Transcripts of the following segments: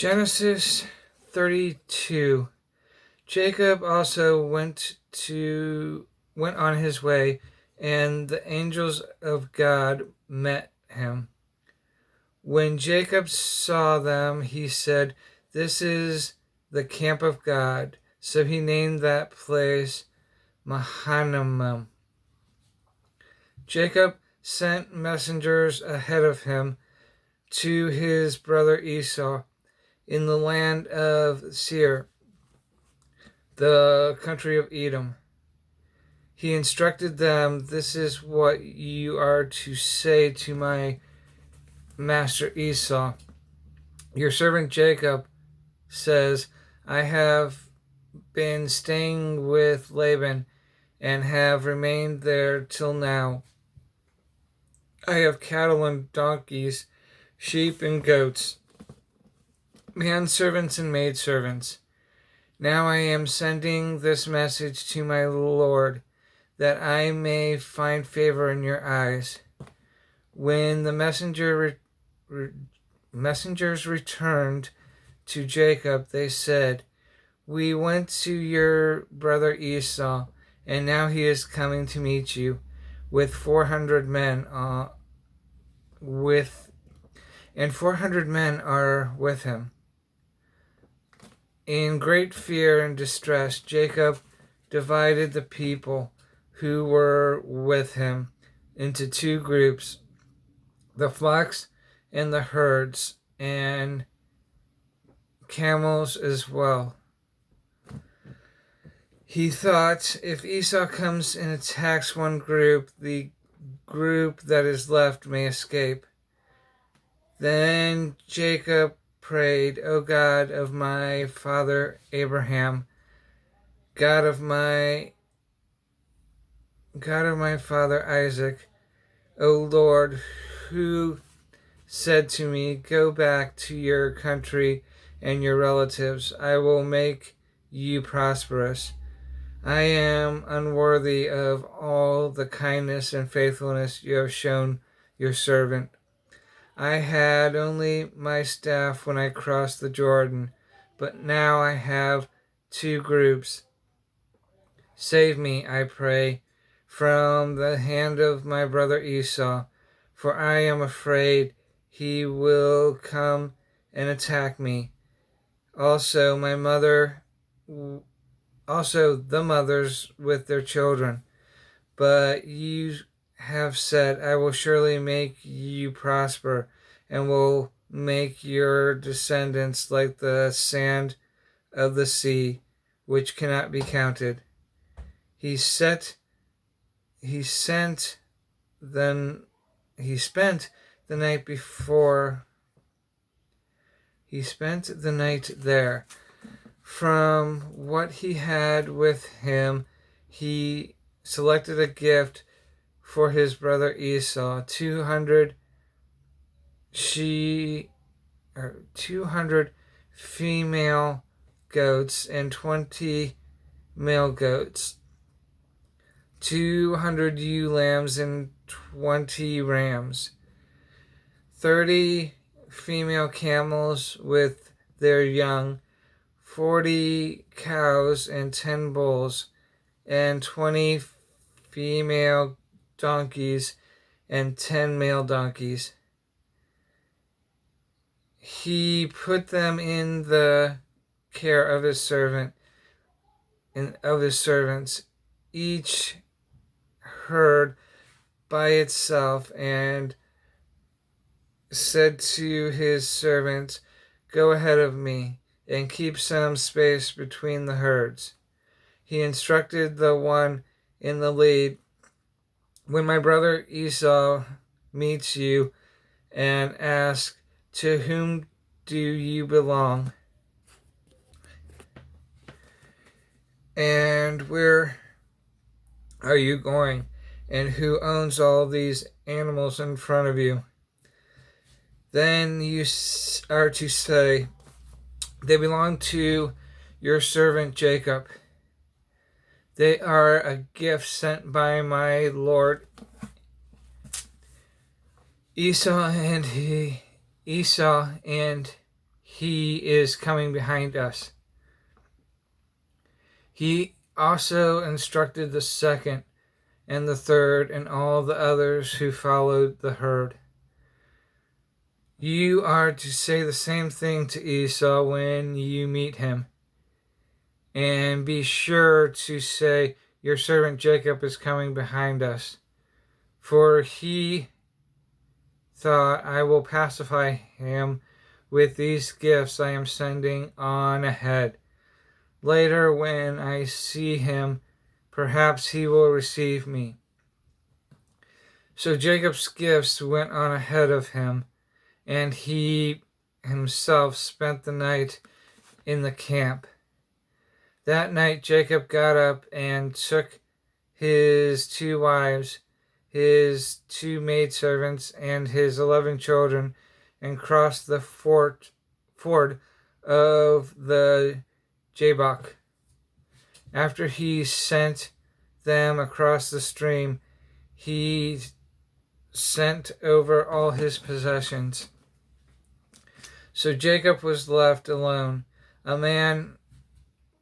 Genesis 32. Jacob also went on his way, and the angels of God met him. When Jacob saw them, he said, "This is the camp of God." So he named that place Mahanaim. Jacob sent messengers ahead of him to his brother Esau in the land of Seir, the country of Edom. He instructed them, "This is what you are to say to my master Esau. Your servant Jacob says, I have been staying with Laban and have remained there till now. I have cattle and donkeys, sheep and goats, manservants and maidservants. Now I am sending this message to my Lord, that I may find favor in your eyes." When the messengers returned to Jacob, they said, "We went to your brother Esau, and now he is coming to meet you with 400 men. 400 men are with him." In great fear and distress, Jacob divided the people who were with him into two groups, the flocks and the herds, and camels as well. He thought, if Esau comes and attacks one group, the group that is left may escape. Then Jacob prayed, "O God of my father Abraham, God of my father Isaac, O Lord, who said to me, 'Go back to your country and your relatives. I will make you prosperous.' I am unworthy of all the kindness and faithfulness you have shown your servant. I had only my staff when I crossed the Jordan, but now I have two groups. Save me, I pray, from the hand of my brother Esau, for I am afraid he will come and attack me. Also the mothers with their children. But you have said, I will surely make you prosper, and will make your descendants like the sand of the sea, which cannot be counted." He spent the night there. From what he had with him, he selected a gift for his brother Esau, 200 female goats and 20 male goats, 200 ewe lambs and 20 rams, 30 female camels with their young, 40 cows and 10 bulls, and 20 female donkeys and 10 male donkeys. He put them in the care of his servants, each herd by itself, and said to his servants, "Go ahead of me and keep some space between the herds." He instructed the one in the lead, "When my brother Esau meets you and asks, 'To whom do you belong? And where are you going? And who owns all these animals in front of you?' Then you are to say, 'They belong to your servant Jacob. They are a gift sent by my Lord Esau, and he is coming behind us. He also instructed the second and the third and all the others who followed the herd. You are to say the same thing to Esau when you meet him. And be sure to say, your servant Jacob is coming behind us. For he thought, I will pacify him with these gifts I am sending on ahead. Later, when I see him, perhaps he will receive me. So Jacob's gifts went on ahead of him, and he himself spent the night in the camp. That night Jacob got up and took his 2 wives, his 2 maidservants, and his 11 children, and crossed the ford of the Jabbok. After he sent them across the stream, he sent over all his possessions. So Jacob was left alone. A man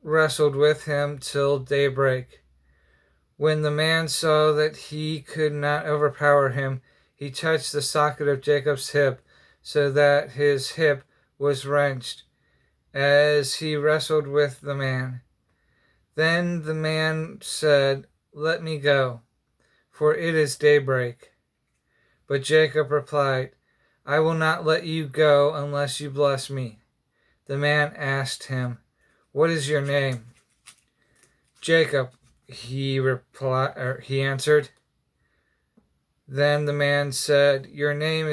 wrestled with him till daybreak. When the man saw that he could not overpower him, he touched the socket of Jacob's hip, so that his hip was wrenched, as he wrestled with the man. Then the man said, Let me go, for it is daybreak. But Jacob replied, I will not let you go unless you bless me. The man asked him, What is your name? Jacob, he answered. Then the man said, Your name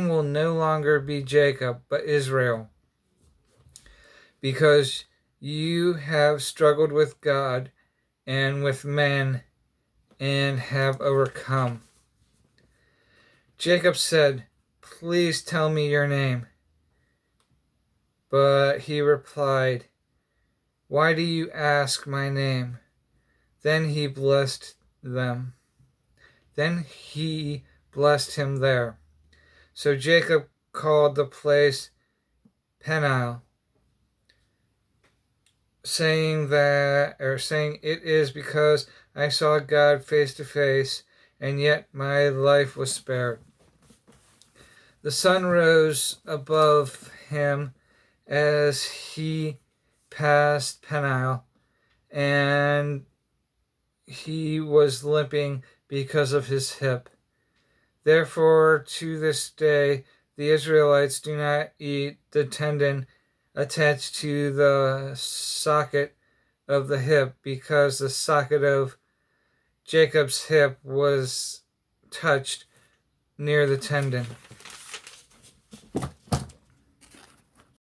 will no longer be Jacob, but Israel, because you have struggled with God and with men and have overcome. Jacob said, Please tell me your name. But he replied, Why do you ask my name? Then he blessed them. Then he blessed him there. So Jacob called the place Peniel, saying, It is because I saw God face to face, and yet my life was spared. The sun rose above him as he passed Peniel, and he was limping because of his hip. Therefore, to this day, the Israelites do not eat the tendon attached to the socket of the hip, because the socket of Jacob's hip was touched near the tendon.